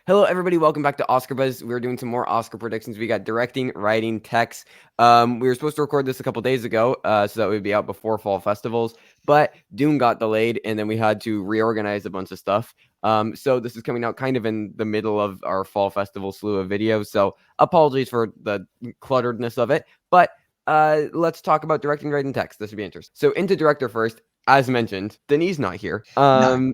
Hello, everybody. Welcome back to Oscar Buzz. We're doing some more Oscar predictions. We got directing, writing, text. We were supposed to record this a couple days ago, so that would be out before fall festivals. But Dune got delayed, and then we had to reorganize a bunch of stuff. So this is coming out kind of in the middle of our fall festival slew of videos. So apologies for the clutteredness of it. But let's talk about directing, writing, text. This would be interesting. So into director first. As mentioned, Denis not here. No,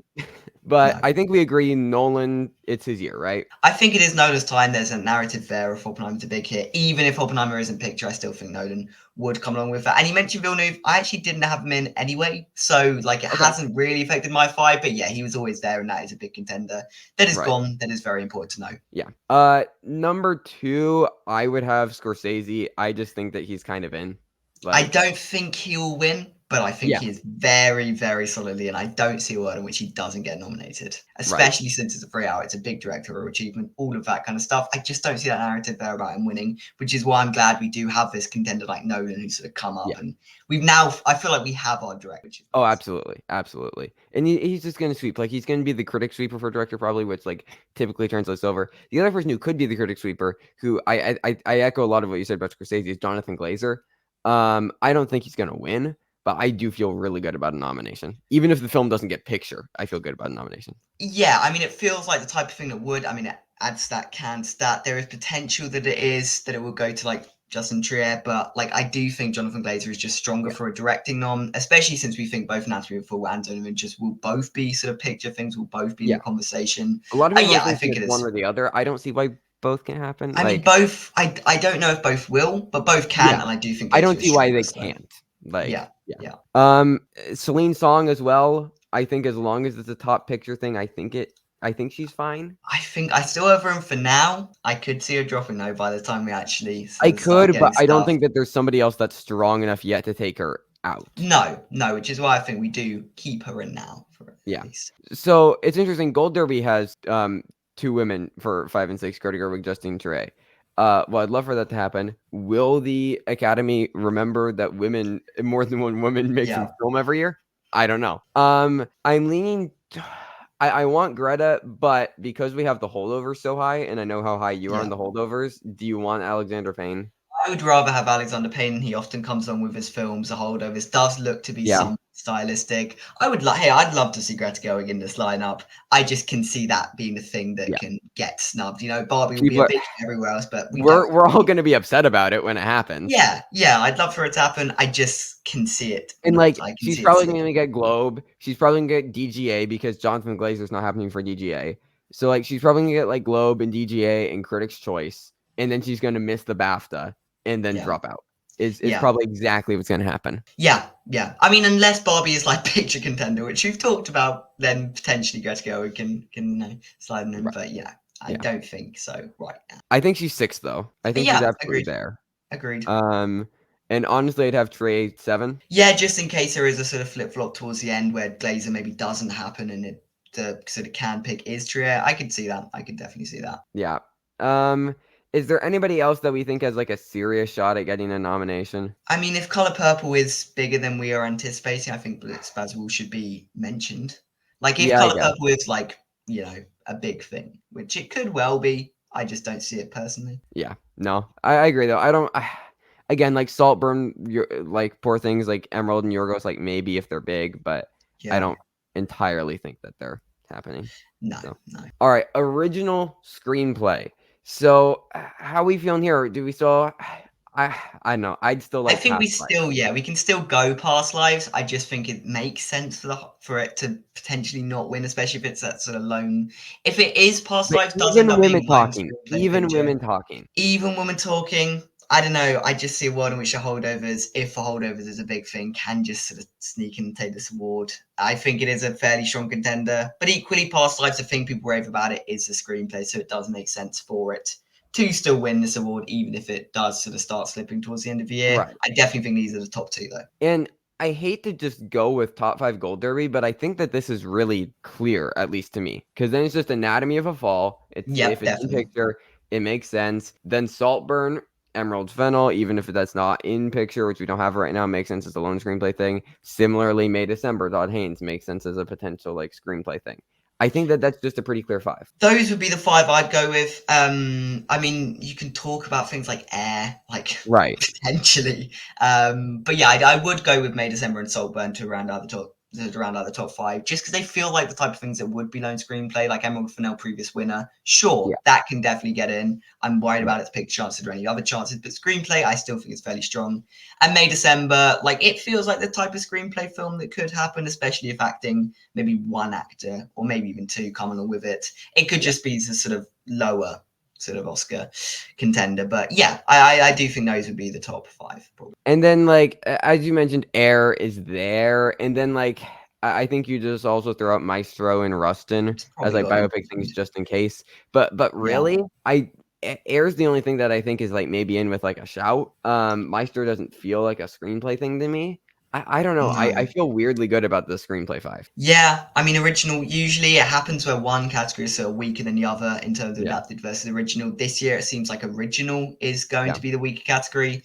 But no. I think we agree Nolan, it's his year, right? I think it is Nolan's time. There's a narrative there if Oppenheimer's a big hit. Even if Oppenheimer isn't picture, I still think Nolan would come along with that. And you mentioned Villeneuve. I actually didn't have him in anyway. So, it Okay. hasn't really affected my five. But yeah, he was always there, and that is a big contender. That is Right. gone. That is very important to know. Yeah. Number two, I would have Scorsese. I just think that he's kind of in. I Like, don't think he will win, but I think yeah, he is very, very solidly, and I don't see a world in which he doesn't get nominated, right. especially since it's a 3 hour, it's a big directorial achievement, all of that kind of stuff. I just don't see that narrative there about him winning, which is why I'm glad we do have this contender like Nolan who's sort of come up, Yeah. and we've now, I feel like we have our director, which is Oh, nice. absolutely. Absolutely. And he's just going to sweep. Like, he's going to be the critic sweeper for director, probably, which, like, typically translates over. The other person who could be the critic sweeper, who I echo a lot of what you said about Scorsese, is Jonathan Glazer. I don't think he's going to win, but I do feel really good about a nomination. Even if the film doesn't get picture, I feel good about a nomination. Yeah, I mean, it feels like the type of thing that would. I mean, it adds stat, can stat. There is potential that it will go to Justin Trier, but I do think Jonathan Glazer is just stronger Yeah. for a directing nom, especially since we think both Anatomy of a Fall and Zone of Interest will both be sort of picture things, will both be in Yeah. the conversation. A lot of people are Yeah, I thinking think it it's one is. or the other. I don't see why both can happen. I mean, Like, both. I don't know if both will, but both can, yeah, and I do think I Glazer don't is see why stronger. they So can't. Like, yeah, yeah. yeah. Celine Song as well. I think as long as it's a top picture thing, I think she's fine. I think I still have room for now. I could see her dropping though by the time we actually I sort of start could, but getting I don't stuff. think that there's somebody else that's strong enough yet to take her out. No, no, which is why I think we do keep her in now for at Yeah. least. So it's interesting. Gold Derby has two women for 5 and 6, Greta Gerwig, Justine Triet. Well, I'd love for that to happen. Will the Academy remember that women, more than one woman, makes Yeah, them film every year? I don't know. I'm leaning. I want Greta, but because we have the holdovers so high, and I know how high you are on yeah. the holdovers, do you want Alexander Payne? I would rather have Alexander Payne. He often comes on with his films. The holdovers does look to be Yeah. some stylistic. I would like. Hey, I'd love to see Greta Gerwig in this lineup. I just can see that being the thing that Yeah. can get snubbed. You know, Barbie will be People a are. big hit everywhere else, but we don't. We're all gonna be upset about it when it happens. Yeah, yeah. I'd love for it to happen. I just can see it And, not. like, I can she's see it probably slipping. gonna get Globe. She's probably gonna get DGA because Jonathan Glazer's not happening for DGA. So, like, she's probably gonna get, like, Globe and DGA and Critics' Choice, and then she's gonna miss the BAFTA and then Yeah, drop out. Is yeah. probably exactly what's gonna happen. Yeah, yeah. I mean, unless Barbie is like picture contender, which we've talked about, then potentially Greta Gerwig can slide in. Right. But yeah, I Yeah. don't think so right now. I think she's 6th, though. I think she's Yeah, absolutely agreed, there. agreed. Um, and honestly, I'd have Trey 7. Yeah, just in case there is a sort of flip flop towards the end where Glazer maybe doesn't happen and it the sort of can pick is Trier. I could see that. I could definitely see that. Yeah. Is there anybody else that we think has, like, a serious shot at getting a nomination? I mean, if Color Purple is bigger than we are anticipating, I think Blitz Basil should be mentioned. Like, if Yeah, I Color guess. Purple is a big thing, which it could well be, I just don't see it personally. Yeah. No, I agree, though. I don't again, like, Saltburn, like, Poor Things, like, Emerald and Yorgos, like, maybe if they're big, but I Yeah, don't entirely think that they're happening. no, So, no. alright, original screenplay. So, how we feeling here? Do we still I don't know. I'd still I like think Past we Lives. still, yeah, we can still go past lives. I just think it makes sense for it to potentially not win, especially if it's that sort of lone. If it is past But lives, does end even up women being lone talking, screenplay even picture. women talking. Even women talking, I don't know. I just see a world in which the holdovers, if the holdovers is a big thing, can just sort of sneak in and take this award. I think it is a fairly strong contender, but equally, past lives, the thing people rave about it is the screenplay, so it does make sense for it to still win this award, even if it does sort of start slipping towards the end of the year. Right. I definitely think these are the top two, though. And I hate to just go with top 5 Gold Derby, but I think that this is really clear, at least to me, because then it's just Anatomy of a Fall. It's if Yep, it's in definitely. picture, it makes sense. Then Saltburn, Emerald Fennel, even if that's not in picture, which we don't have right now, makes sense as a lone screenplay thing. Similarly, May December, Todd Haynes makes sense as a potential like screenplay thing. I think that that's just a pretty clear 5. Those would be the 5 I'd go with. I mean, you can talk about things like Air, like Right. potentially. But yeah, I would go with May December and Saltburn to round out the top 5, just because they feel like the type of things that would be known screenplay, like Emerald Fennell, previous winner. Sure, Yeah. that can definitely get in. I'm worried Right. about its pick chances or any other chances, but screenplay, I still think it's fairly strong. And May December, like it feels like the type of screenplay film that could happen, especially if acting, maybe one actor or maybe even two come along with it. It could Yeah. just be the sort of lower sort of Oscar contender. But yeah, I do think those would be the top 5 probably. And then, like, as you mentioned, Air is there, and then, like, I think you just also throw out Maestro and Rustin It's as, probably like, got to be biopic things mentioned. just in case. But Yeah, really, Air's the only thing that I think is, like, maybe in with, like, a shout. Maestro doesn't feel like a screenplay thing to me. I don't know. I no. feel weirdly good about the screenplay 5. Yeah, I mean, original, usually it happens where one category is sort of weaker than the other in terms of Yeah. adapted versus original. This year, it seems like original is going Yeah. to be the weaker category,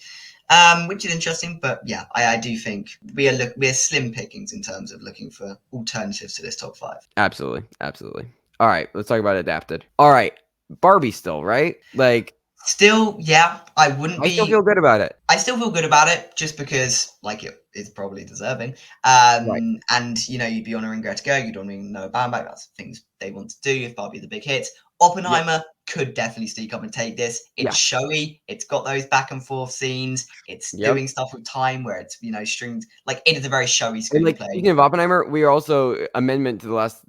which is interesting. But yeah, I do think we're slim pickings in terms of looking for alternatives to this top 5. Absolutely. Absolutely. All right. Let's talk about adapted. All right. Barbie still, right? Like, Still, yeah, I wouldn't I still feel be. good about it. I still feel good about it just because, like, it is probably deserving. Right. And you'd be honoring Greta Gerwig, you'd honoring Noah Baumbach. That's things they want to do if Barbie the big hit. Yep. Oppenheimer could definitely sneak up and take this. It's Yeah. showy. It's got those back and forth scenes. It's Yep. doing stuff with time where it's stringed. Like it is a very showy And, like, screenplay. speaking of Oppenheimer, we are also amendment to the last,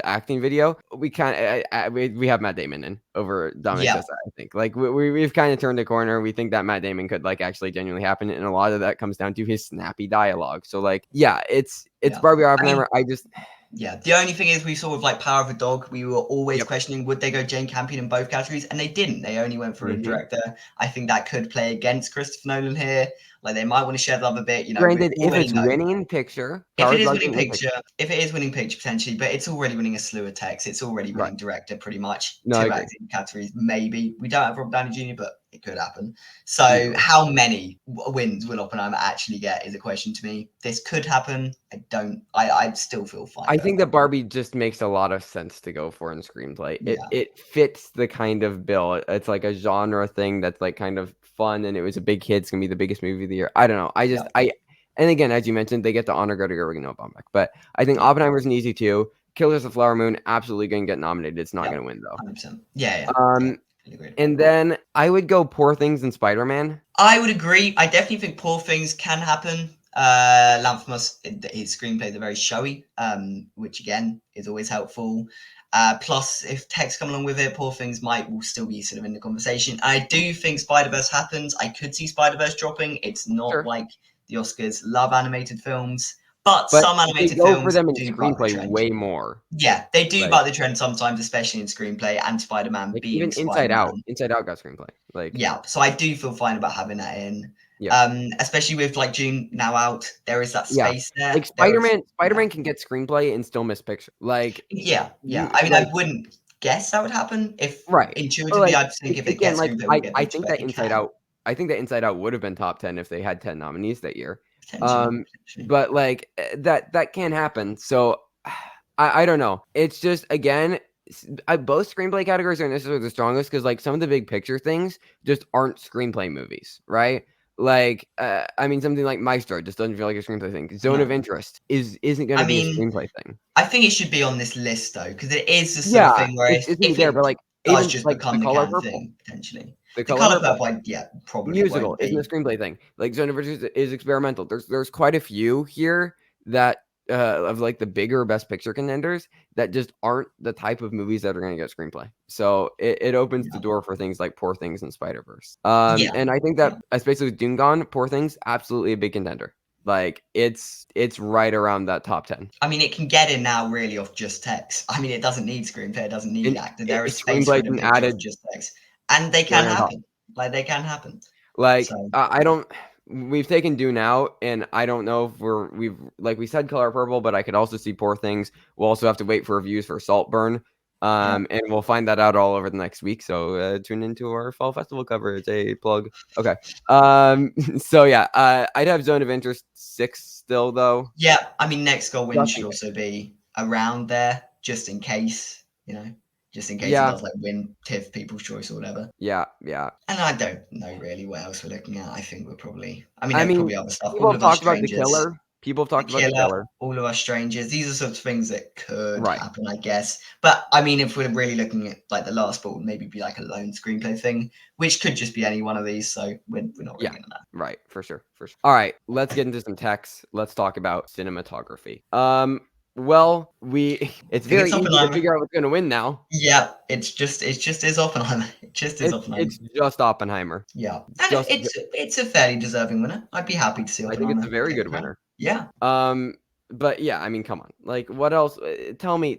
acting video. We kinda we have Matt Damon in over Dominic Yeah, Sessa, I think. Like, we've kinda turned a corner. We think that Matt Damon could, like, actually genuinely happen, and a lot of that comes down to his snappy dialogue. So, like, yeah, it's yeah. Barbie or I mean, Oppenheimer. I just yeah, the only thing is we saw with like Power of a Dog, we were always Yep. questioning would they go Jane Campion in both categories, and they didn't. They only went for a Mhm. director. I think that could play against Christopher Nolan here. Like they might want to shed love a bit. We Granted, if already it's know winning picture, if Power it of the is Dog winning didn't win picture, picture. if it is winning picture potentially, but it's already winning a slew of text. It's already Right. winning director pretty much. No, I Two agree. acting categories, maybe. We don't have Robert Downey Jr., but it could happen. So Easily. how many wins will Oppenheimer actually get is a question to me. This could happen. I don't. I still feel fine I going think that Barbie. Barbie just makes a lot of sense to go for in screenplay. It Yeah, it fits the kind of bill. It's like a genre thing that's like kind of fun, and it was a big hit. It's gonna be the biggest movie of the year. I don't know. yeah, And again, as you mentioned, they get to honor Greta Gerwig and Noah Baumbach. But I think yeah. Oppenheimer's an easy two. Killers of the Flower Moon absolutely gonna get nominated. It's not Yeah, gonna win though. 100%. Yeah, yeah, yeah. Um, Agreed. and then I would go Poor Things and Spider Man. I would agree. I definitely think poor things can happen. Lanthimos, his screenplays are very showy, which again is always helpful. Plus, if text come along with it, poor things will still be sort of in the conversation. I do think Spider Verse happens. I could see Spider Verse dropping. It's not Sure. like the Oscars love animated films, but But some they animated go for films them in do buck the screenplay trend. way more. Yeah, they do Like buck the trend sometimes, especially in screenplay and Spider Man like being even Spider Man. Inside Out got screenplay. Like Yeah, so I do feel fine about having that in. yeah. Especially with like June now out, there is that Yeah. space there. Like There is, yeah, Spider-Man can get screenplay and still miss picture. Like yeah, yeah. you I mean, I like wouldn't guess that would happen if right. But intuitively like I'd think if it again, gets like screenplay, we'll get I picture, think but that it can Inside Out would have been top 10 if they had 10 nominees that year. potentially, Um potentially. but like that can happen. So I don't know. It's just again both screenplay categories aren't necessarily the strongest because like some of the big picture things just aren't screenplay movies, right? Like I mean something like Maestro just doesn't feel like a screenplay thing. Zone of No, Interest isn't going I to be a mean, screenplay thing. I think it should be on this list though, because it is the sort of Yeah, thing where it's gonna be if there, it but like does even just like become The the Color can Purple, thing potentially. The The Color color Purple. purple, yeah, probably Musical won't isn't a be. screenplay thing. Like Zone of Interest is experimental. There's quite a few here that of like the bigger best picture contenders that just aren't the type of movies that are going to get screenplay. So it opens the Yeah, door for things like Poor Things and Spider Verse. yeah, And I think yeah. that especially with Dune Gone, Poor Things absolutely a big contender. Like it's right around that top 10. I mean, it can get in now really off just text. I mean, it doesn't need screenplay, it doesn't need And actor. There is space for screenplays it in and picture off added just text, and they can cherry on top. happen. Like they can happen. Like, So I don't we've taken Dune out, and I don't know if we've like we said Color Purple, but I could also see Poor Things. We'll also have to wait for reviews for Saltburn. yeah, And we'll find that out all over the next week. So tune into our fall festival coverage. A plug. Okay. So yeah, I'd have Zone of Interest 6 still though, yeah. I mean, next goal win just in should case. also be around there. just in case, just in case it Yeah, does like win TIFF People's Choice or whatever. yeah. And I don't know really what else we're looking at. I think we're probably, I mean, I there's mean, probably other stuff. people All have of Us talked about The Strangers, Killer. People have The talked about The Killer, Killer. All of Us Strangers. These are sorts of things that could Right. happen, I guess. But I mean, if we're really looking at like the last ball, maybe be like a lone screenplay thing, which could just be any one of these. So we're not Yeah. really gonna know. Right. For sure. For sure. All right. Let's get into some text. Let's talk about cinematography. Well, it's I think very it's easy to Oppenheimer. figure out what's going to win now. Yeah, it's just is Oppenheimer. It just is It's Oppenheimer. just Oppenheimer. Yeah, and Just it's a fairly deserving winner. I'd be happy to see I think it's a Oppenheimer very get the good crown. winner. Yeah, But yeah, I mean, come on. Like, what else? Tell me,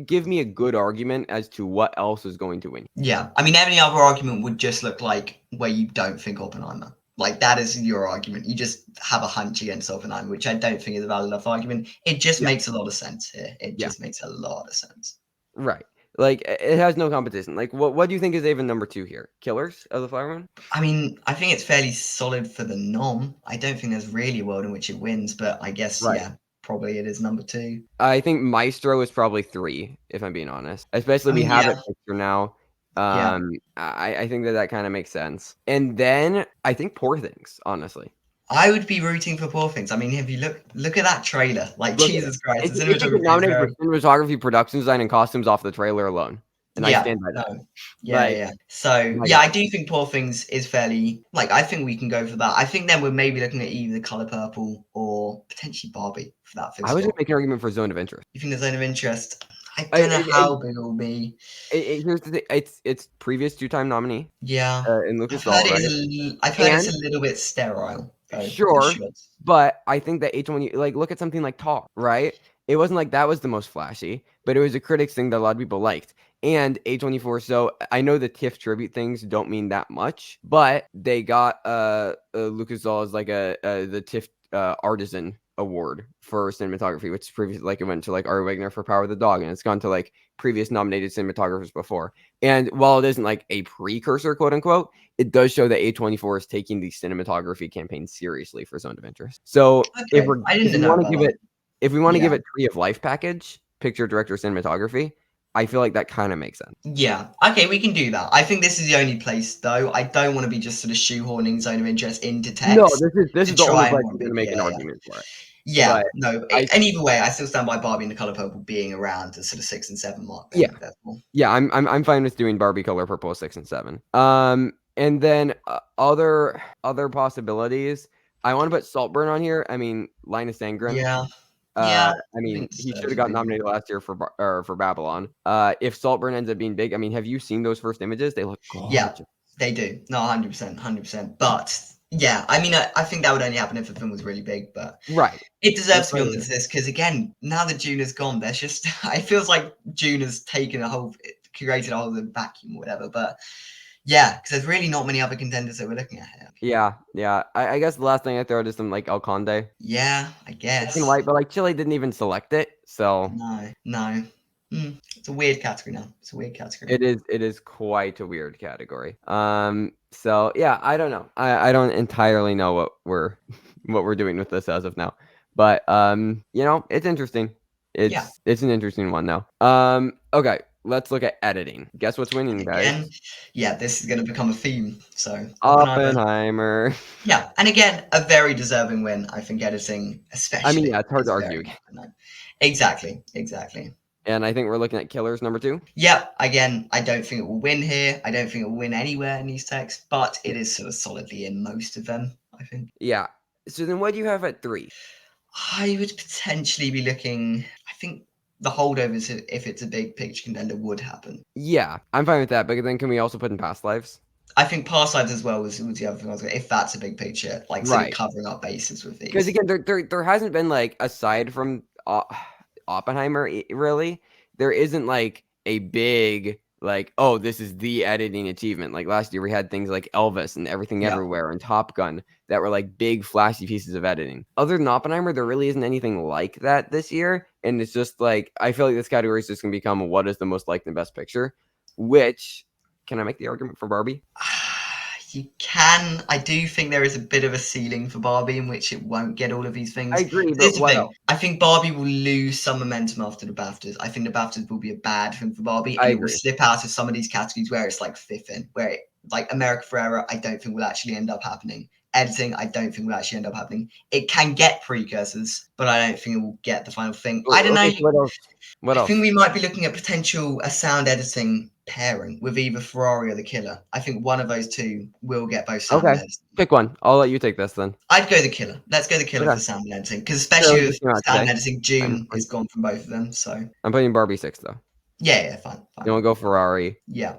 give me a good argument as to what else is going to win. yeah. I mean, any other argument would just look like where you don't think Oppenheimer. Like that is your argument. You just have a hunch against Oppenheimer, which I don't think is a valid enough argument. It just Yeah, makes a lot of sense here. It yeah, just makes a lot of sense. right. Like, it has no competition. Like, what do you think is even number 2 here? Killers of the Flower Moon? I mean, I think it's fairly solid for the nom. I don't think there's really a world in which it wins, but I guess Right. yeah, probably it is number two. I think Maestro is probably 3, if I'm being honest. Especially I we mean, have it yeah, picture now. yeah. I think that kind of makes sense. And then I think Poor Things, honestly. I would be rooting for Poor Things. I mean, if you look at that trailer, like Look at it. Jesus Christ, the It should get cinematography is nominated for very cinematography, production design, and costumes off the trailer alone. And I yeah, stand by no, that. yeah, Like, yeah. So my yeah, God. I do think Poor Things is fairly like I think we can go for that. I think then we're maybe looking at either Color Purple or potentially Barbie for that fifth I was gonna spot. make an argument for Zone of Interest. You think the zone of interest? I I, don't know I, how big it will be. Here's the thing. It's previous 2-time nominee, Yeah, in Lucas Dahl, right? I've heard it's a And little bit sterile though with the sure, shots. but I think that H1, like, look at something like Tar, right? It wasn't like that was the most flashy, but it was a critics thing that a lot of people liked. And A24, so I know the TIFF tribute things don't mean that much, but they got Lucas Dahl as like the TIFF artisan award for cinematography, which previously like it went to like Ari Wegner for Power of the Dog, and it's gone to like previous nominated cinematographers before. And while it isn't like a precursor, quote unquote, it does show that A24 is taking the cinematography campaign seriously for Zone of Interest. So Okay, I if didn't we know want to about give that. it if we want to Yeah. give it Tree of Life package, picture, director, cinematography, I feel like that kind of makes sense. Yeah. Okay, we can do that. I think this is the only place though. I don't want to be just sort of shoehorning zone of interest into No, text this to is the only try and place warrant I'm going to people. make an Yeah, yeah. argument for it. Yeah, But no. I And either way, I still stand by Barbie and the Color Purple being around the sort of 6 and 7 mark yeah, then, therefore. yeah, I'm fine with doing Barbie Color Purple 6 and 7. And then other possibilities. I want to put Saltburn on here. I mean, Linus Sandgren. Yeah. Yeah. I I mean, think he should deserves have to got be. nominated last year for Babylon. If Saltburn ends up being big, I mean, have you seen those first images? They look Yeah, gorgeous. they do. No, 100%, 100%. But yeah, I mean, I think that would only happen if the film was really big, but Right. it That's deserves to be what on it is. this list because again, now that June is gone, there's just it feels like June has taken a whole created a whole vacuum or whatever. But yeah, because there's really not many other contenders that we're looking at here. Yeah, yeah. I guess the last thing I throw out is some like El Conde. Yeah, I Black and guess. white, but like Chile didn't even select it, so No, no. It's a weird category now. It's a weird category. it is quite a weird category. So yeah, I don't know. I don't entirely know what we're what we're doing with this as of now. But it's interesting. Yeah. It's an interesting one now. Okay, let's look at editing. Guess what's And winning, again, guys? yeah, this is going to become a theme. So Oppenheimer. Oppenheimer. Yeah, and again, a very deserving win. I think editing, I mean, yeah, especially, it's hard to is argue very again. important. Exactly, exactly. And I think we're looking at Killers number 2. Yeah, again, I don't think it will win here. I don't think it will win anywhere in these texts, but it is sort of solidly in most of them, I think. Yeah. So then what do you have at 3? I would potentially be looking, I think the holdovers, if it's a big picture contender, would happen. Yeah, I'm fine with that. But then can we also put in Past Lives? I think Past Lives as well was the other thing I was going to, if that's a big picture, like sort of Right. covering up bases with Because these. again, there hasn't been like aside from Oppenheimer, really, there isn't like a big like, oh, this is the editing achievement. Like last year, we had things like Elvis and Everything Yeah. Everywhere and Top Gun that were like big flashy pieces of editing. Other than Oppenheimer, there really isn't anything like that this year, and it's just like I feel like this category is just gonna become what is the most liked and best picture. Which can I make the argument for Barbie? You can. I do think there is a bit of a ceiling for Barbie in which it won't get all of these I things. agree, Here's but the what thing. else? I think Barbie will lose some momentum after the BAFTAs. I think the BAFTAs will be a bad thing for Barbie, I and it will agree. slip out of some of these categories where it's like fifth in, where it, like America Ferrera, I don't think will actually end up happening. Editing, I don't think will actually end up happening. It can get precursors, but I don't think it will get the final thing. I don't know. Okay, so what else? I What think else? we might be looking at potential a sound editing pairing with either Ferrari or the Killer. I think one of those two will get both sound and Okay, editing. pick one. I'll let you take this then. I'd go the Killer. Let's go the Killer Okay. for sound and editing because So especially it with just came out sound and today. editing, I'm June is gone from both of them. So I'm putting Barbie 6 though. yeah, fine, Then fine. we'll go Ferrari. Yeah,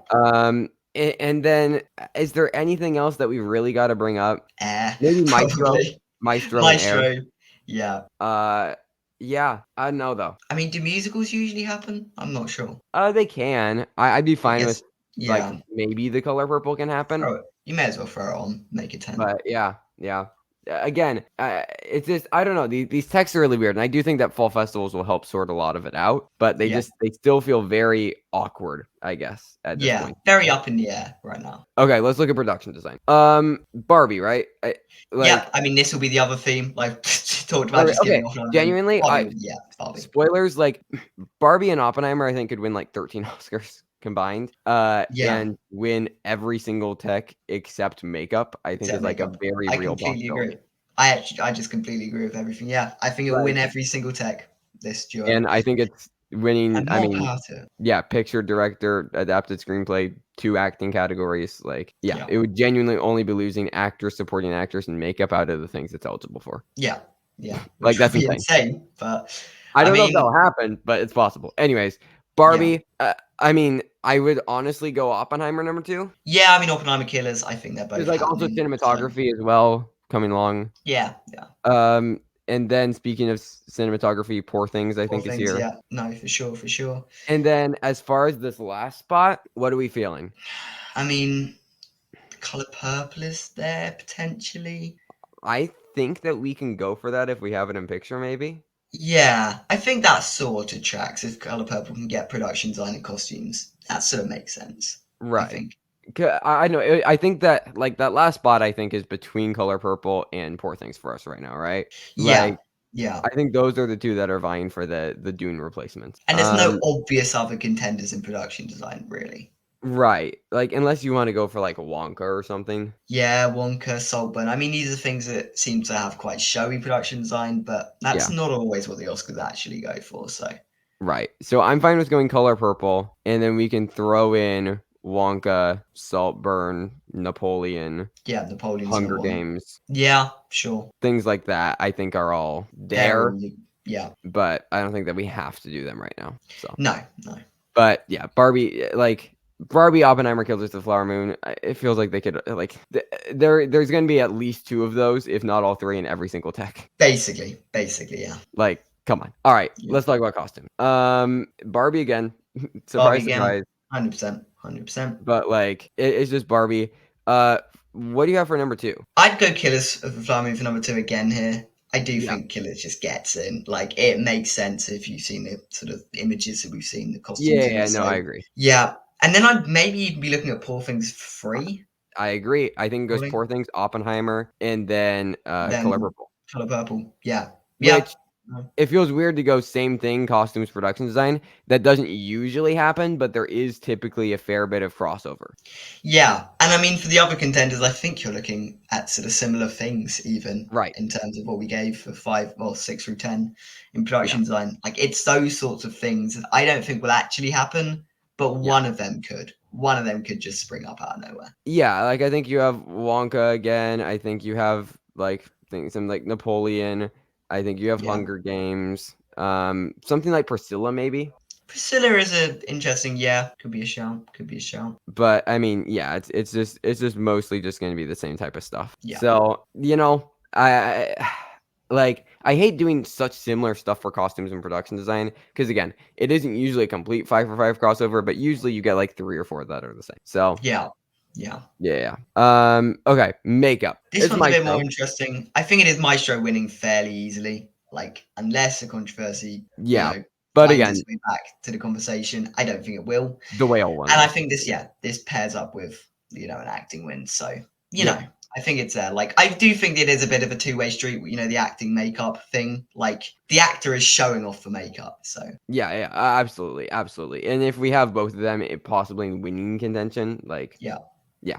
And then is there anything else that we really got to bring up? Air Maybe probably. Maestro and Air. Maestro. Yeah. Uh, yeah, I don't know though. I mean, do musicals usually happen? I'm not sure. They can. I'd be I fine with guess. like Yeah. maybe the color purple can happen, Throw it. You may as well throw it on. Make it 10. but yeah, yeah. Again, it's just I don't know. These texts are really weird, and I do think that fall festivals will help sort a lot of it out. But Yeah. they still feel very awkward, I guess, at this Yeah. point. Very up in the air right now. Okay, let's look at production design. Barbie, right? Yeah, Like I mean, this will be the other theme. Like, talked about Barbie. just Okay, getting off on them. genuinely, Barbie, yeah, Barbie. spoilers like Barbie and Oppenheimer, I think could win like 13 Oscars combined. Yeah, And win every single tech except makeup. I think is set like a makeup. very I real completely possibility. agree. I just completely agree with everything. Yeah, I think it will win Like, every single tech, this duo. and I think it's winning. And I more mean, power to it. yeah, picture, director, adapted screenplay, 2 acting categories. Like, yeah, Yeah, it would genuinely only be losing actors, supporting actors, and makeup out of the things it's eligible for. yeah, yeah, Like, which would that's be insane. insane. But I I don't know if mean, that'll happen, but it's possible. Anyways, yeah, Barbie. I mean, I would honestly go Oppenheimer number 2. yeah. I mean, Oppenheimer Killers. I think they're There's both like also happening. So cinematography as well coming along. yeah, yeah. And then speaking of cinematography, Poor Things I Poor think is things. here. Yeah, no, for sure, for sure. And then as far as this last spot, what are we feeling? I mean, the color purple is there potentially. I think that we can go for that if we have it in picture, maybe. Yeah, I think that sort of tracks. If Color Purple can get production design and costumes, that sort of makes sense. I Right. think. I know. I think that like that last spot, I think is between Color Purple and Poor Things for us right now, right? Yeah, Like yeah. I think those are the two that are vying for the Dune replacements. And there's no obvious other contenders in production design, really. Right. Like unless you want to go for like a Wonka or something. Yeah, Wonka, Saltburn. I mean, these are things that seem to have quite showy production design, but that's Yeah. not always what the Oscars actually go for. So, Right. So I'm fine with going Color Purple, and then we can throw in Wonka, Saltburn, Napoleon, yeah, Napoleon's Hunger another one. Games, Yeah, sure. things like that. I think are all They're there, all, yeah. but I don't think that we have to do them right now. So, No, no. but yeah, Barbie, like Barbie, Oppenheimer, Killers of the Flower Moon. It feels like they could like there's going to be at least 2 of those, if not all 3, in every single tech. Basically, yeah. Like, come on. All right, Yeah. let's talk about costume. Barbie again. Barbie Surprise, again, surprise. 100%, 100%. But like it's just Barbie. What do you have for number 2? I'd go Killers of the Flower Moon for number 2 again here. I do Yeah. think Killers just gets in. Like, it makes sense if you've seen the sort of images that we've seen, the costumes and Yeah, no, so, I agree. yeah. And then I'd maybe even be looking at Poor Things 3, I agree. I think it goes probably. Poor Things, Oppenheimer, and then Color Then Purple. Color Purple. Yeah. Yeah. Which it feels weird to go same thing, costumes, production design. That doesn't usually happen, but there is typically a fair bit of crossover. Yeah. And I mean, for the other contenders, I think you're looking at sort of similar things, even Right. in terms of what we gave for 6 through 10 in Yeah. production design. Like, it's those sorts of things that I don't think will actually happen, but Yeah. one of them could. One of them could just spring up out of nowhere. Yeah, like I think you have Wonka again. I think you have like things like Napoleon. I think you have Yeah. Hunger Games. Something like Priscilla maybe. Priscilla is a interesting, yeah, could be a shout. Could be a shout. But I mean, yeah, it's just mostly just going to be the same type of stuff. Yeah. So, I like I hate doing such similar stuff for costumes and production design because again, it isn't usually a complete 5 for 5 crossover, but usually you get like 3 or 4 that are the same. So, Yeah. Yeah. yeah. Okay, makeup. This It's one's a bit more Maestro. interesting. I think it is Maestro winning fairly easily. Like, unless the controversy, Yeah. But finds again, its way back to the conversation. I don't think it will. the whale one And I though. think this pairs up with, an acting win. So you know, I think it's there. Like, I do think it is a bit of a two-way street, you know, the acting makeup thing. Like, the actor is showing off for makeup, so. Yeah, absolutely, absolutely. And if we have both of them, possibly in winning contention, like, Yeah. yeah.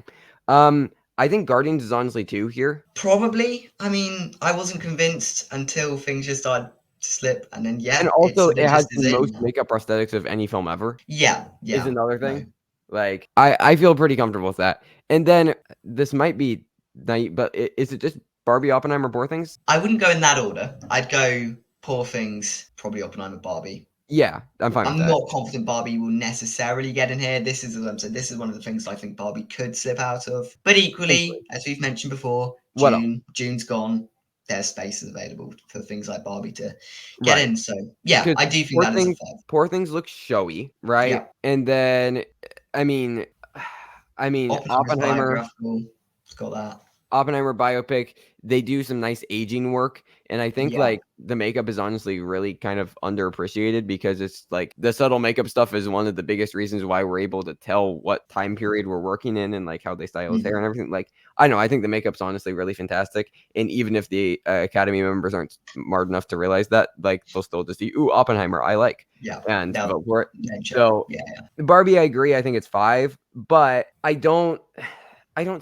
I think Guardians is honestly 2 here. Probably. I mean, I wasn't convinced until things just started to slip, and then, And yeah, it also, sort it of has just the is in most now. makeup prosthetics of any film ever, Yeah, is yeah, another no. thing. Like, I feel pretty comfortable with that. And then, this might be naive, but is it just Barbie, Oppenheimer, Poor Things? I wouldn't go in that order. I'd go Poor Things, probably Oppenheimer, Barbie. Yeah, I'm fine with I'm that. not confident Barbie will necessarily get in here. This is, as I'm saying, this is one of the things I think Barbie could slip out of. But equally, Potentially. as we've mentioned before, What else? June's gone. There's spaces available for things like Barbie to get Right. in. So yeah, Because I do think that is a five. Poor Things looks showy, right? Yeah, And then, I mean, Oppenheimer's biographical. It's got that. Oppenheimer biopic, they do some nice aging work, and I think, Yeah. like, the makeup is honestly really kind of underappreciated because it's, like, the subtle makeup stuff is one of the biggest reasons why we're able to tell what time period we're working in and, like, how they style his hair and everything. Like, I know, I think the makeup's honestly really fantastic, and even if the, Academy members aren't smart enough to realize that, like, they'll still just see, "Ooh, Oppenheimer, I like," Yeah. and They'll vote for it. name check. So, Yeah. Barbie, I agree, I think it's 5, but I don't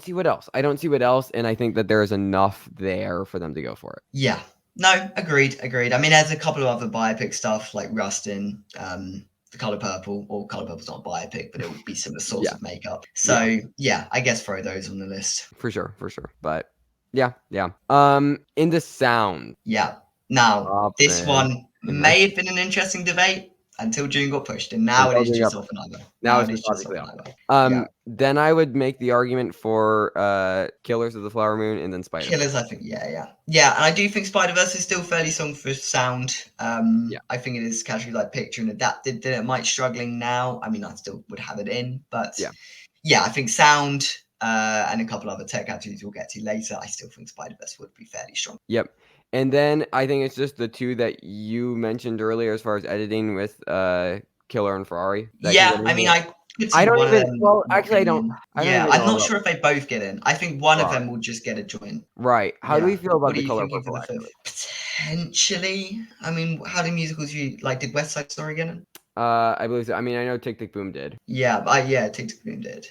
see what else. I don't see what else, and I think that there is enough there for them to go for it. Yeah. No, agreed. I mean, there's a couple of other biopic stuff like Rustin, The Color Purple, or Color Purple's not a biopic, but it would be similar sorts Yeah. of makeup. Yeah. So yeah, I guess throw those on the list. For sure. But yeah. In the sound. Yeah. Now, this one Oppenheimer. may have been an interesting debate until June got pushed, and now it Until is they got just pushed. Oppenheimer. Now Now it's it is just just obviously Oppenheimer. Oppenheimer. Yeah. Then I would make the argument for Killers of the Flower Moon and then Spider-Verse. Killers, I think, yeah, and I do think Spider-Verse is still fairly strong for sound. Yeah. I think it is casually like picture and adapted. That it might struggling now. I mean, I still would have it in, but yeah, I think sound and a couple other tech categories we'll get to later. I still think Spider-Verse would be fairly strong. Yep. And then I think it's just the two that you mentioned earlier as far as editing with Killer and Ferrari. Yeah, I mean, I could see I don't one of even. them Well, not actually, I getting don't. in. I don't Yeah, even I'm know not about sure if they both get in. I think one of Ferrari. them will just get a joint. Right. How do we feel about What are the you Color thinking for Purple? the Actually, fifth? Potentially. I mean, how do musicals you like? Did West Side Story get in? I believe so. I mean, I know Tick Tick Boom did. Yeah, Tick Tick Boom did.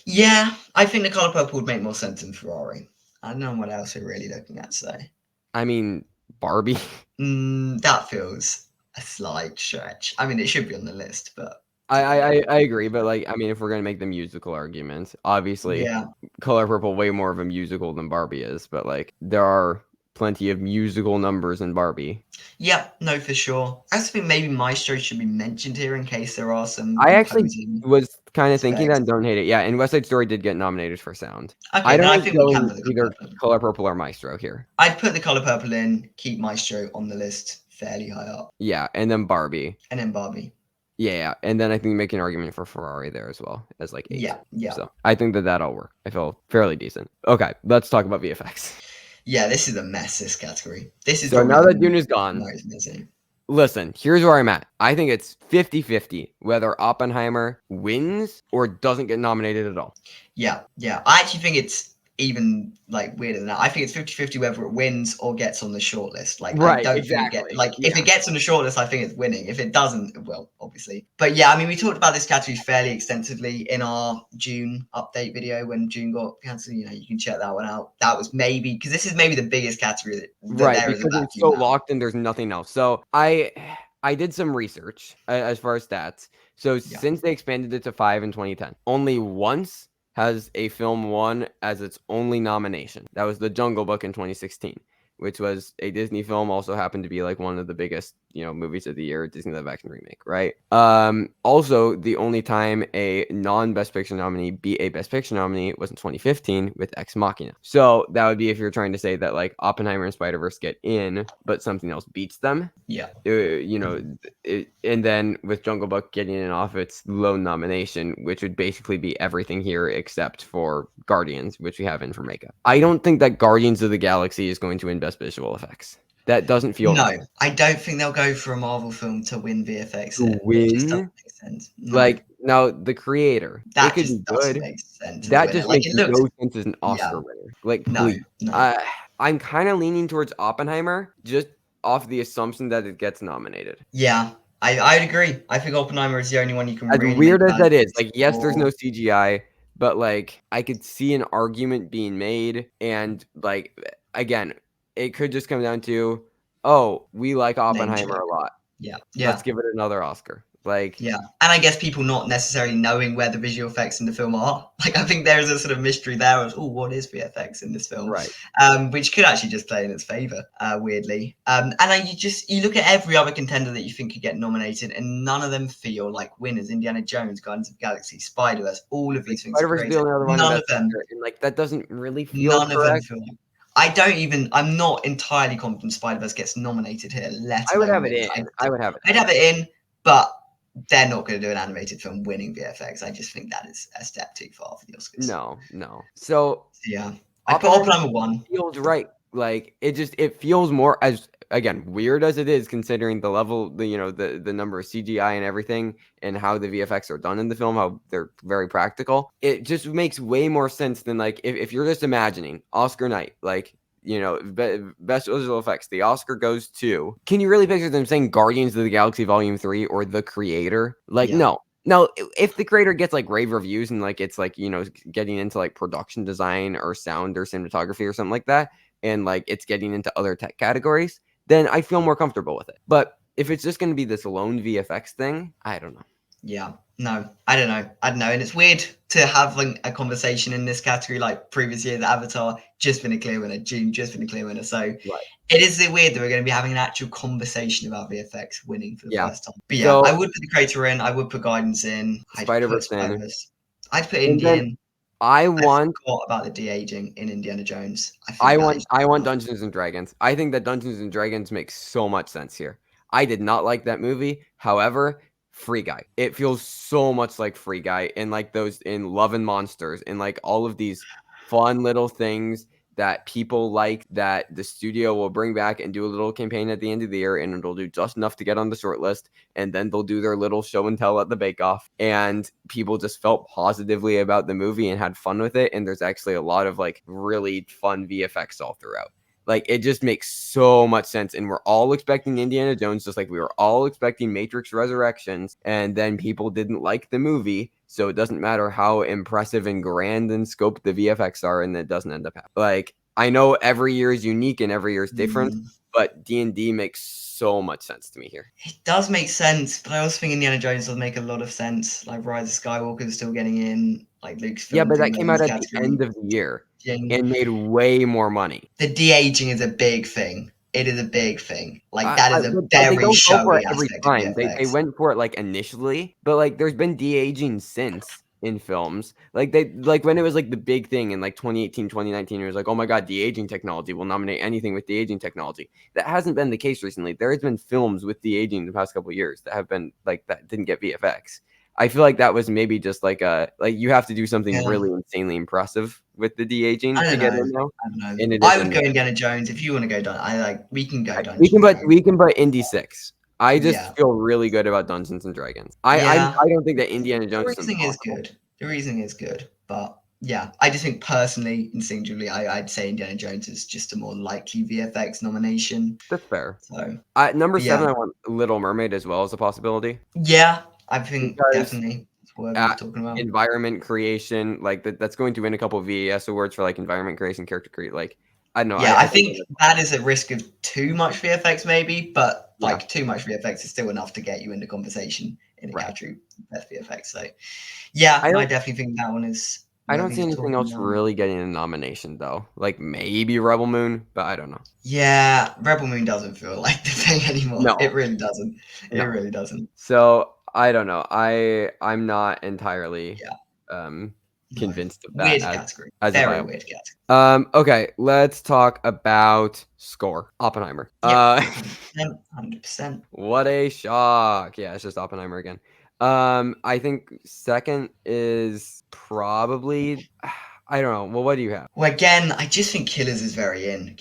Yeah, I think the Color Purple would make more sense than Ferrari. I don't know what else we're really looking at today. I mean, Barbie. That feels a slight stretch. I mean, it should be on the list, but I agree, but like, I mean, if we're gonna make the musical argument, obviously, yeah, Color Purple way more of a musical than Barbie is, but like, there are plenty of musical numbers in Barbie. yeah, no, for sure. I also think maybe Maestro should be mentioned here in case there are some I actually composing was kind of thinking that and aspects. don't hate it. Yeah, and West Side Story did get nominated for sound. Okay, I then don't I like think we can going put the Color either Purple in. Color Purple or Maestro here. I'd put the Color Purple in, keep Maestro on the list fairly high up. Yeah, and then Barbie. And then Barbie. Yeah, and then I think make an argument for Ferrari there as well as like 8. Yeah. So I think that'll work. I feel fairly decent. Okay, let's talk about VFX. Yeah, this is a mess, this category. This is So probably now that the Dune is gone, most messy. listen, here's where I'm at. I think it's 50-50 whether Oppenheimer wins or doesn't get nominated at all. Yeah. I actually think it's even like weirder than that. I think it's 50-50 whether it wins or gets on the shortlist. Like I Right, don't think it exactly. if it gets on the shortlist, I think it's winning. If it doesn't, well, obviously. But yeah, I mean we talked about this category fairly extensively in our June update video when June got cancelled. You know, you can check that one out. That was maybe because this is maybe the biggest category that Right, there is because about it's so locked and there's nothing else. So I did some research as far as stats. So since they expanded it to 5 in 2010, only once has a film won as its only nomination. That was The Jungle Book in 2016, which was a Disney film, also happened to be like one of the biggest, movies of the year, Disney live action remake, right? Also, the only time a non-Best Picture nominee be a Best Picture nominee was in 2015 with Ex Machina. So that would be if you're trying to say that like Oppenheimer and Spider-Verse get in, but something else beats them. Yeah. And then with Jungle Book getting it off its lone nomination, which would basically be everything here except for Guardians, which we have in for makeup. I don't think that Guardians of the Galaxy is going to win Best Visual Effects. That doesn't feel No, right. I don't think they'll go for a Marvel film to win VFX. To It just doesn't win? make sense. No. Like, Now the creator, it That could be just doesn't good. make sense as a That winner. just Like makes it looks, no sense as an yeah, Oscar winner. Like, no, please. no. I'm kind of leaning towards Oppenheimer just off the assumption that it gets nominated. Yeah, I'd agree. I think Oppenheimer is the only one you can As really make weird a as valid that is, case like, yes, there's for. no CGI, but, like, I could see an argument being made, and, like, again, it could just come down to, "Oh, we like Name Oppenheimer check. a lot. Yeah, Let's yeah. give it another Oscar." Like, Yeah, and I guess people not necessarily knowing where the visual effects in the film are. Like, I think there is a sort of mystery there of, oh, what is VFX in this film? right. Which could actually just play in its favor, weirdly. And you look at every other contender that you think could get nominated, and none of them feel like winners. Indiana Jones, Guardians of the Galaxy, Spider-Verse, all of Like, these things are Spider-Verse is great. the only other one in None of Best them, Picture, and, like, that doesn't really feel none of them correct. feel like. I don't even. I'm not entirely confident Spider-Verse gets nominated here, let I would alone have it wins. in. I would have it I'd in. have it in, but they're not going to do an animated film winning VFX. I just think that is a step too far for the Oscars. No, no. So So, yeah, I'd put Oppenheimer Oppenheimer one. feels right. Like it feels more as again weird as it is considering the level, the number of CGI and everything, and how the VFX are done in the film, how they're very practical. It just makes way more sense than like if you're just imagining Oscar night, like best visual effects. The Oscar goes to. Can you really picture them saying Guardians of the Galaxy Volume 3 or The Creator? Like Yeah, no. Now, if The Creator gets like rave reviews and like it's like getting into like production design or sound or cinematography or something like that, and like it's getting into other tech categories, then I feel more comfortable with it. But if it's just going to be this lone VFX thing, I don't know. yeah. No, I don't know. I don't know. And it's weird to have like a conversation in this category like previous years. Avatar just been a clear winner. June just been a clear winner. So Right. it is weird that we're going to be having an actual conversation about VFX winning for the Yeah. first time. But yeah, I So would put the creator in. I would put guidance in. I'd Spider put Verse in, Spider-Verse. I'd put and Indie then in. I I want forgot about the de-aging in Indiana Jones. I think that is I want enough. Dungeons and Dragons. I think that Dungeons and Dragons makes so much sense here. I did not like that movie. However, Free Guy. It feels so much like Free Guy and like those in Love and Monsters and like all of these fun little things that people like that the studio will bring back and do a little campaign at the end of the year, and it'll do just enough to get on the short list, and then they'll do their little show and tell at the bake off, and people just felt positively about the movie and had fun with it, and there's actually a lot of like really fun VFX all throughout. Like it just makes so much sense, and we're all expecting Indiana Jones, just like we were all expecting Matrix Resurrections, and then people didn't like the movie, so it doesn't matter how impressive and grand in scope the VFX are, and it doesn't end up happening. Like I know every year is unique and every year is different, Mm. but D&D makes so much sense to me here. It does make sense, but I also think Indiana Jones does make a lot of sense. Like Rise of Skywalker is still getting in. Like Yeah, Lucasfilm but doing that well came in out this at the category. end of the year Jing. and made way more money. The de-aging is a big thing. It is a big thing. Like that is a But they very don't go for showy it every aspect of time. They VFX. went for it like initially, but like there's been de-aging since in films. Like they like when it was like the big thing in like 2018, 2019, it was like, oh my god, de-aging technology. We'll nominate anything with de-aging technology. That hasn't been the case recently. There has been films with de-aging in the past couple of years that have been like that didn't get VFX. I feel like that was maybe just like you have to do something Yeah. really insanely impressive with the I de-aging to don't get know. in now. I don't know. And it I would isn't. go Indiana Jones if you want to go. We can go We can Dungeons and put Dragons. Indy 6. I Yeah. just feel really good about Dungeons and Dragons. Yeah. I don't think that Indiana The Jones is reasoning is impossible. good. The reasoning is good, but yeah, I just think personally, instinctively, I'd say Indiana Jones is just a more likely VFX nomination. That's fair. So, Number but yeah, 7, I want Little Mermaid as well as a possibility yeah, I think because definitely it's worthy uh, of talking about. environment creation, like that's going to win a couple of VES awards for like environment creation, character create. Like I don't know. Yeah, I I think think that is a risk of too much VFX, maybe, but yeah, like too much VFX is still enough to get you into conversation in a right. category best VFX. So, yeah, I no, I don't definitely think that one is I don't worthy see of anything talking else about. really getting a nomination though. Like maybe Rebel Moon, but I don't know. Yeah, Rebel Moon doesn't feel like the thing anymore. It No, really doesn't. It no. really doesn't. So I don't know. I'm not entirely Yeah, um no. convinced of that Weird category. as a Very viable. weird category. Okay, let's talk about score. Oppenheimer. Yep, 100%. 100%. What a shock. Yeah, it's just Oppenheimer again. I think second is probably I don't know. Well, what do you have? Well, again, I just think Killers is very in.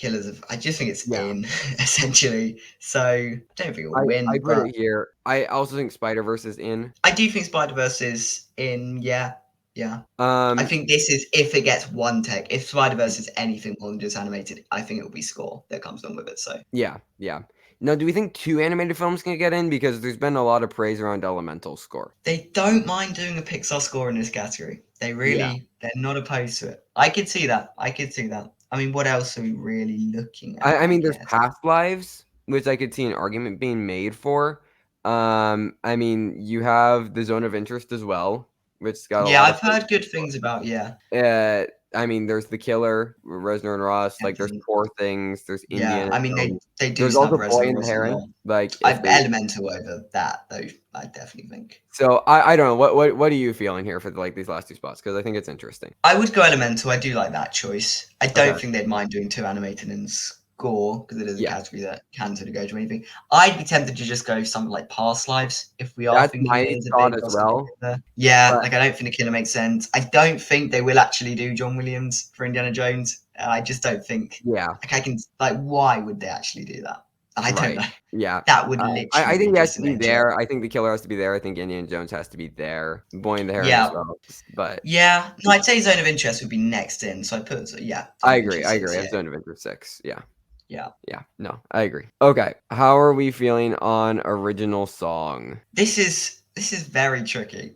I just think it's Yeah. in, essentially. So I don't think it will I win, put but it here. I also think Spider-Verse is in. I do think Spider-Verse is in. Yeah, yeah. I Um, think this is if it gets one tech. If Spider-Verse is anything more than just animated, I think it will be score that comes along with it. So yeah, yeah. Now, do we think 2 animated films can get in? Because there's been a lot of praise around Elemental's score. they don't mind doing a Pixar score in this category. Yeah. They're not opposed to it. I could see that. I could see that. I mean, what else are we really looking at, I I mean, there's guess? Past Lives, which I could see an argument being made for. I mean, you have The Zone of Interest as well, which got a Yeah, lot of I've praise. heard good things about, yeah. I mean, there's The Killer, Reznor and Ross. Like, there's Excellent. Poor Things. There's Yeah, Indiana I mean, Jones. they do There's snub also Boy Resident and the Ross a Heron. lot. Like, I if they, Elemental over that, though, I definitely think. so I don't know. What are you feeling here for like these last 2 spots? Because I think it's interesting. I would go Elemental. I do like that choice. I Okay. don't think they'd mind doing two animated and score because it is a Yeah, category that can sort of go to anything. I'd be tempted to just go something like Past Lives if we are that's thinking my it is a thought big as Oscar well. contender. Yeah, But like I don't think the killer makes sense. I don't think they will actually do John Williams for Indiana Jones. I just don't think. yeah, Like I can like, why would they actually do that? I don't right. know. Yeah. That would I literally be think he has just to a be name check. there. I think the killer has to be there. I think Indiana Jones has to be there. Boy and the Heron as Yeah, well. But yeah. No, I'd say Zone of Interest would be next in. So I put yeah, Zone I of agree. Interest I six. agree. I Yeah, have Zone of Interest 6. Yeah. yeah. Yeah. No, I agree. Okay. How are we feeling on original song? This is very tricky,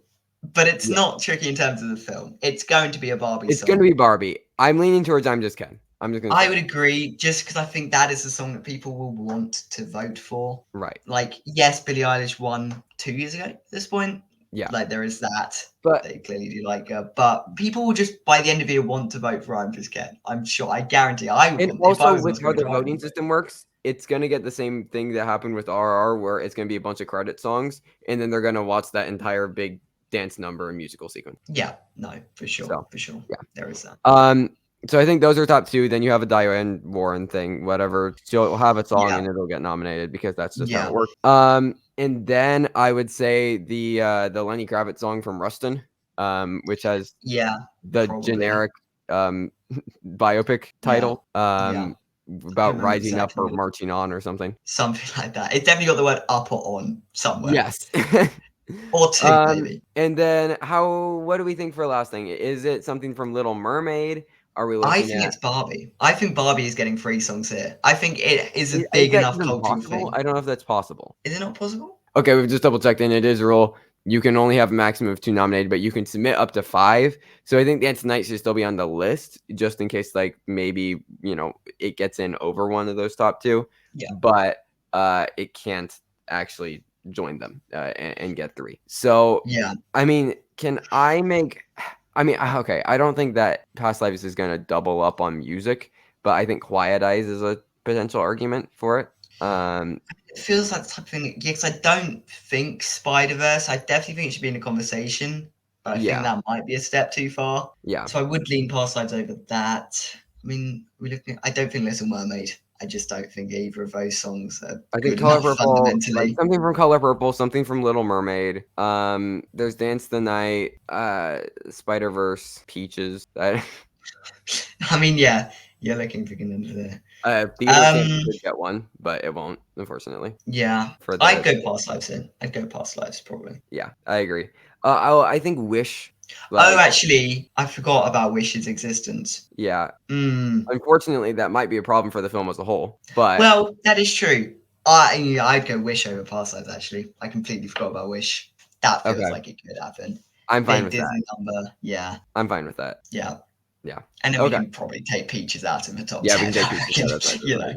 but it's Yeah. not tricky in terms of the film. It's going to be a Barbie It's going to song. be Barbie. I'm leaning towards I'm Just Ken. I'm just going to I say would that. agree, just because I think that is the song that people will want to vote for. Right. Like, yes, Billie Eilish won 2 years ago at this point. Yeah. Like, there is that. But They clearly do like her, but people will just by the end of the year want to vote for I'm Just Ken. I'm sure. I guarantee. I would and want if I also was an with Oscar how the voter, I would voting want to vote. system works, it's going to get the same thing that happened with RR where it's going to be a bunch of credit songs and then they're going to watch that entire big dance number and musical sequence. Yeah, no, for sure, So, for sure. yeah. There is that. Um, so I think those are top 2. Then you have a Diane Warren thing, whatever. She'll have a song Yeah, and it'll get nominated because that's just how it yeah, works. And then I would say the Lenny Kravitz song from Rustin, which has yeah, the probably. generic um biopic Yeah, title, yeah. I can't about remember rising up exactly or what it, marching on or something. something like that. It's definitely got the word up or on somewhere, Yes. or two maybe. And then what do we think for last thing? Is it something from Little Mermaid? Are we I looking think at it's Barbie. I think Barbie is getting 3 songs here. I think it is a is big that enough even cultural possible? thing. I don't know if that's possible. Is it not possible? Okay, we've just double checked, and it is a rule. You can only have a maximum of 2 nominated, but you can submit up to 5. So I think Dance Tonight should still be on the list, just in case, like maybe it gets in over one of those top 2, Yeah, but it can't actually join them and get 3. So yeah, I mean, can I make? I mean, okay, I don't think that Past Lives is going to double up on music, but I think Quiet Eyes is a potential argument for it. it feels like the type of thing. Yeah, because I don't think Spider Verse. I definitely think it should be in the conversation, but I think Yeah, that might be a step too far. yeah. So I would lean past sides over that. I mean, we looking. I don't think Little Mermaid. I just don't think either of those songs are I think good Color enough Purple, like fundamentally. something from Color Purple, something from Little Mermaid. There's Dance the Night, Spider Verse, Peaches. I mean, yeah, you're looking for contender there. Theater Camp Um, could get one, but it won't, unfortunately. yeah, For I'd the go past lives here. I'd go past lives probably. Yeah, I agree. I think Wish, Oh, like actually, I forgot about Wish's existence. yeah. Hmm. Unfortunately, that might be a problem for the film as a whole. But Well, that is true. Yeah, I'd go Wish over past lives. Actually, I completely forgot about Wish. That feels okay, like it could happen. I'm fine Big with that. Disney number. Yeah, I'm fine with that. yeah. Yeah. And then we Okay. can probably take Peaches out of the top Yeah, we 10. can take I Peaches. Yeah, reckon. that's fine. You know.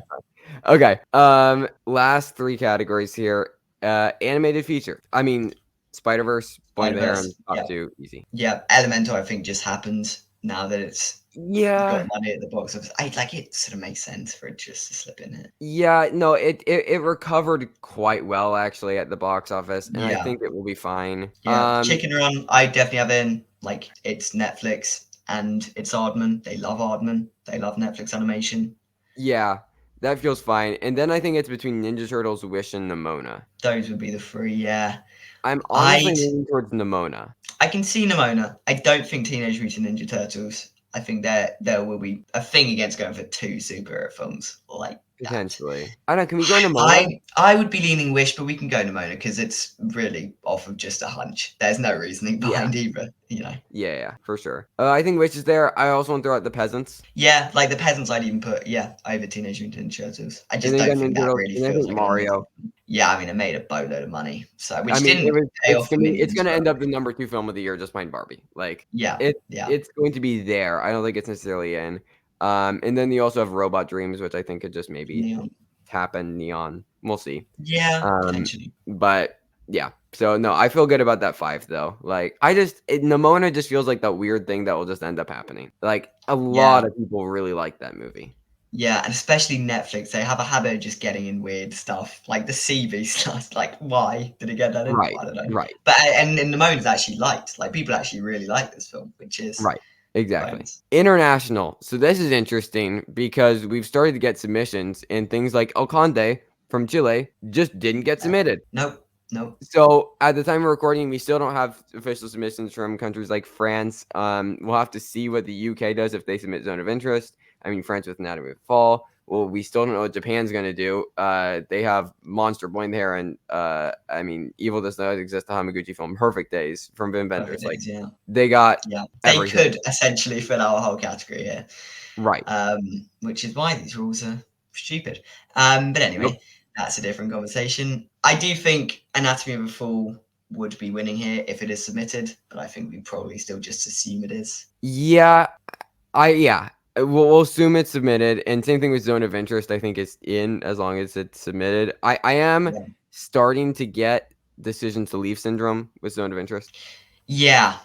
Okay. Last 3 categories here. Animated feature. I mean, Spider Verse, Boy and Spider the Heron, Verse. top Yeah, 2, easy. yeah. Elemental, I think, just happened now that it's got Yeah. money at the box office. I like it. Sort of makes sense for it just to slip in it. Yeah, no, it recovered quite well actually at the box office, and I Yeah, think it will be fine. yeah. Chicken Run, I definitely have in. Like, it's Netflix and it's Aardman. They love Aardman. They love Netflix animation. Yeah, that feels fine. And then I think it's between Ninja Turtles, Wish, and Nimona. Those would be the three. Yeah, I'm honestly I'd. leaning towards Nimona. I can see Nimona. I don't think Teenage Mutant Ninja Turtles. I think there will be a thing against going for two superhero films like that. Potentially. I don't know. Can we go into Mona? I would be leaning Wish, but we can go Nimona because it's really off of just a hunch. There's no reasoning Yeah. behind either, you know. Yeah, for sure. I think Witch is there. I also want to throw out the Peasants. Yeah, like the peasants, I'd even put over Teenage Mutant Ninja Turtles. I And just then you don't got think Ninja that Turtles, really and I feels think like an amazing. Mario. Yeah, I mean, it made a boatload of money, so I which mean, didn't pay it's off for gonna it's Minions, gonna but end up the number 2 film of the year just behind Barbie. Like yeah, it yeah, it's going to be there. I don't think it's necessarily in. And then you also have Robot Dreams, which I think could just maybe Neon. tap in Neon. We'll see. Yeah, potentially. But yeah. So no, I feel good about that 5 though. Like Nimona just feels like that weird thing that will just end up happening. Like a Yeah, lot of people really like that movie. yeah, and especially Netflix, they have a habit of just getting in weird stuff, like the CB stuff. Like, why did it get that in? Right. I don't know. Right. But and the moment is actually liked. Like, people actually really like this film, which is Right. Exactly. bonus. International. So this is interesting because we've started to get submissions and things like El Conde from Chile just didn't get submitted. Nope, nope. So at the time of recording, we still don't have official submissions from countries like France. We'll have to see what the UK does if they submit Zone of Interest. I mean, France with Anatomy of Fall. Well, we still don't know what Japan's going to do. They have Monster Boy in there, and I mean, Evil Does Not Exist, the Hamaguchi film, Perfect Days from Vin Perfect Vendors. Like days, yeah. they got Yeah, they everything could essentially fill out a whole category here, right. which is why these rules are stupid. But Yep. anyway, that's a different conversation. I do think Anatomy of a Fall would be winning here if it is submitted, but I think we probably still just assume it is. Yeah, yeah. We'll assume it's submitted, and same thing with Zone of Interest. I think it's in as long as it's submitted. I am Yeah, starting to get Decision to Leave syndrome with Zone of Interest. yeah,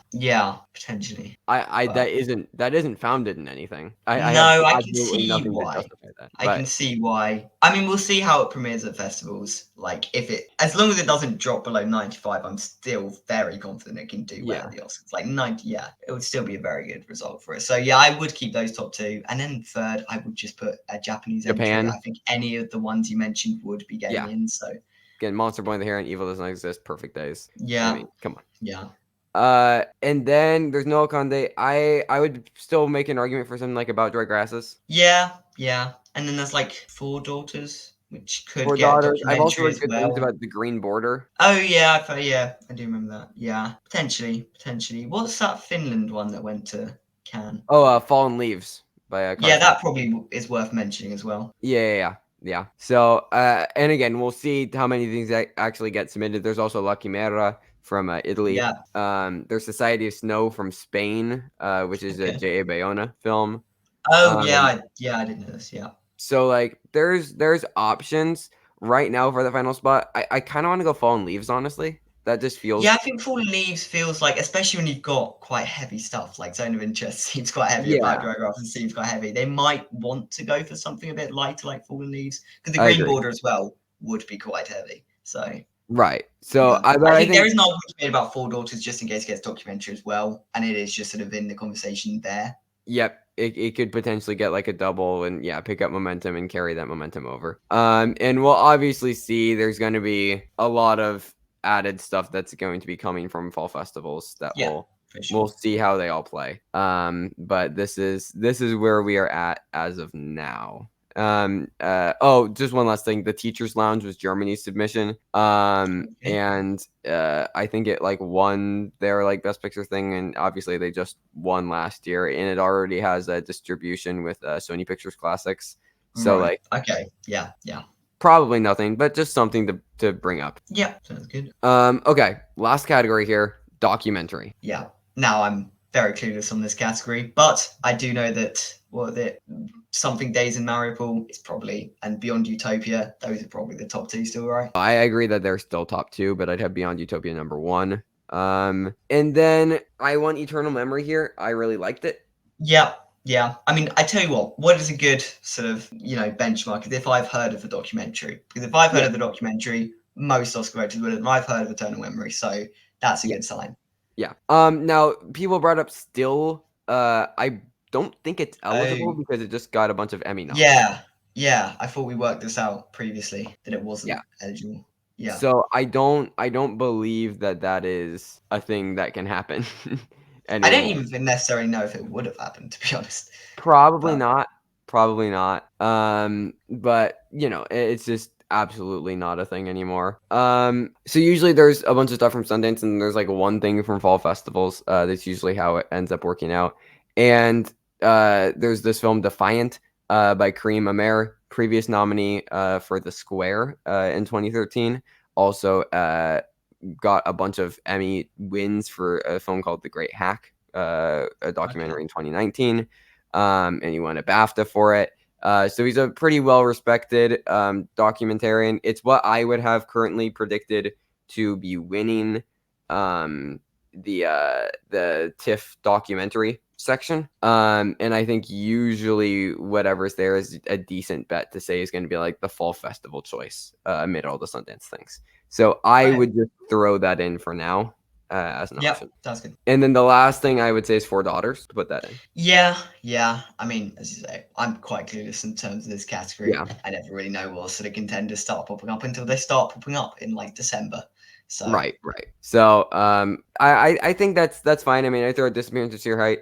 potentially. I But that isn't founded in anything. I have no, I can absolutely see nothing to why. justify that. I can But see why. I mean, we'll see how it premieres at festivals. Like, if it, as long as it doesn't drop below 95, I'm still very confident it can do well yeah, at the Oscars. Like 90, yeah, it would still be a very good result for it. So yeah, I would keep those top two, and then third, I would just put a Japanese entry. Japan. I think any of the ones you mentioned would be getting Yeah, in. So again, Monster Boy in the Hair and Evil Does Not Exist. Perfect Days. I yeah, mean, come on. yeah, And then there's Noah Conde. I would still make an argument for something like About Dry Grasses. yeah. And then there's like Four Daughters, which could Four get a Daughters. I've also documentary heard as good things well. about The Green Border. Oh yeah, yeah, I do remember that. Yeah, potentially. What's that Finland one that went to Cannes? Oh, Fallen Leaves by Yeah, Carson. that probably is worth mentioning as well. Yeah. So, and again, we'll see how many things actually get submitted. There's also La Chimera from Italy. Yeah. There's Society of Snow from Spain, which is a Okay. J.A. Bayona film. Oh yeah, Um, I didn't know this. Yeah. so like, there's options right now for the final spot. I kind of want to go Fallen Leaves, honestly. That just Yeah, feels I think Fallen Leaves feels like, especially when you've got quite heavy stuff, like Zone of Interest seems quite heavy, About yeah. Dry Grass seems quite heavy. They might want to go for something a bit lighter like Fallen Leaves, because the I Green agree. Border as well would be quite heavy. So Right. So yeah, but I I think there think is an argument to be made about Four Daughters just in case it gets documentary as well, and it is just sort of in the conversation there. yep, it could potentially get like a double and yeah, pick up momentum and carry that momentum over. And we'll obviously see there's going to be a lot of added stuff that's going to be coming from fall festivals that Yeah, for we'll sure. see how they all play. But this is where we are at as of now. Oh, just one last thing. The Teachers Lounge was Germany's submission. Okay. And I think it like won their like best picture thing, and obviously they just won last year, and it already has a distribution with Sony Pictures Classics. So Right. like Okay. Yeah. Yeah. probably nothing, but just something to bring up. Yeah. Sounds good. Okay, last category here, documentary. Yeah. Now I'm very clueless on this category, but I do know that something Days in Mariupol is probably, and Beyond Utopia. Those are probably the top two still, right? I agree that they're still top two, but I'd have Beyond Utopia number one. And then I want Eternal Memory here. I really liked it. Yeah. Yeah. I mean, I tell you what is a good sort of, benchmark is if I've heard of the documentary. Because if I've heard Yeah, of the documentary, most Oscar voters would have, and I've heard of Eternal Memory. So that's a yeah, good sign. yeah. Now people brought up Still. I don't think it's eligible Oh, because it just got a bunch of Emmy nods. yeah. Yeah. I thought we worked this out previously that it Yeah. wasn't eligible. Yeah. So I don't believe that is a thing that can happen. I don't anymore. even necessarily know if it would have happened, to be honest. Probably But not. Probably not. But you know, it's just absolutely not a thing anymore. So usually there's a bunch of stuff from Sundance, and there's like one thing from fall festivals. That's usually how it ends up working out. And there's this film Defiant, by Kareem Amer, previous nominee for The Square in 2013. Also got a bunch of Emmy wins for a film called The Great Hack, a okay. documentary in 2019. And he won a BAFTA for it. So he's a pretty well respected documentarian. It's what I would have currently predicted to be winning um, the TIFF documentary section. And I think usually whatever's there is a decent bet to say is going to be like the fall festival choice amid all the Sundance things. So I Right. would just throw that in for now as an Yep, option. sounds good. And then the last thing I would say is Four Daughters, to put that in. Yeah, yeah. I mean, as you say, I'm quite clueless in terms of this category. Yeah. I never really know what sort of contenders start popping up until they start popping up in like December. So Right, right. So, I think that's fine. I mean, I throw Disappearance of Seer Height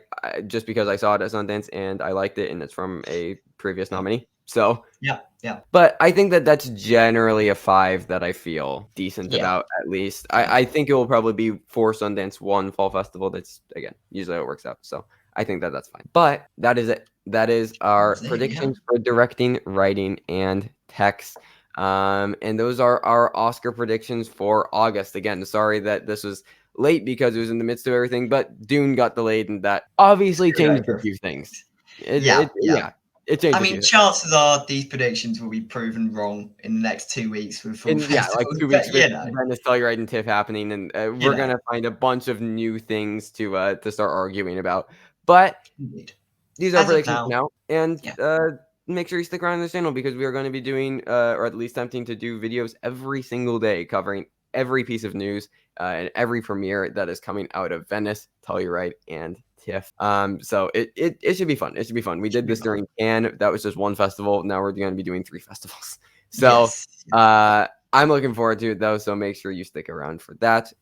just because I saw it at Sundance and I liked it, and it's from a previous yeah, nominee. So, yeah, yeah, but I think that that's generally a 5 that I feel decent yeah, about, at least. yeah. I think it will probably be 4 Sundance, 1 Fall Festival. That's, again, usually how it works out. So I think that that's fine. But that is it. That is our That's it. Yeah. predictions for directing, writing, and text. And those are our Oscar predictions for August. Again, sorry that this was late because it was in the midst of everything, but Dune got delayed, and that obviously Screwed changed a over. few things. Yeah, yeah. Yeah, it changed I a few mean, things. chances are these predictions will be proven wrong in the next 2 weeks with full In, yeah, like festivals. 2 weeks But with Venice Telluride and TIFF happening, and you we're know, gonna find a bunch of new things to start arguing about. But indeed. these are As of predictions for now, now, and yeah, make sure you stick around this channel because we are going to be doing, or at least attempting to do videos every single day covering every piece of news and every premiere that is coming out of Venice, Telluride, and TIFF. So it should be fun. It should be fun. We should did be this fun. during Cannes. That was just one festival. Now we're going to be doing 3 festivals. So Yes, yes. I'm looking forward to it though. So make sure you stick around for that.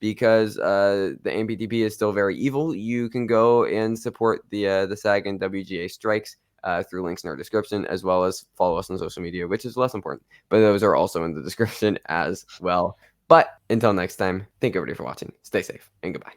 Because the MPTP is still very evil. You can go and support the SAG and WGA strikes through links in our description, as well as follow us on social media, which is less important, but those are also in the description as well. But until next time, thank you everybody for watching. Stay safe and goodbye.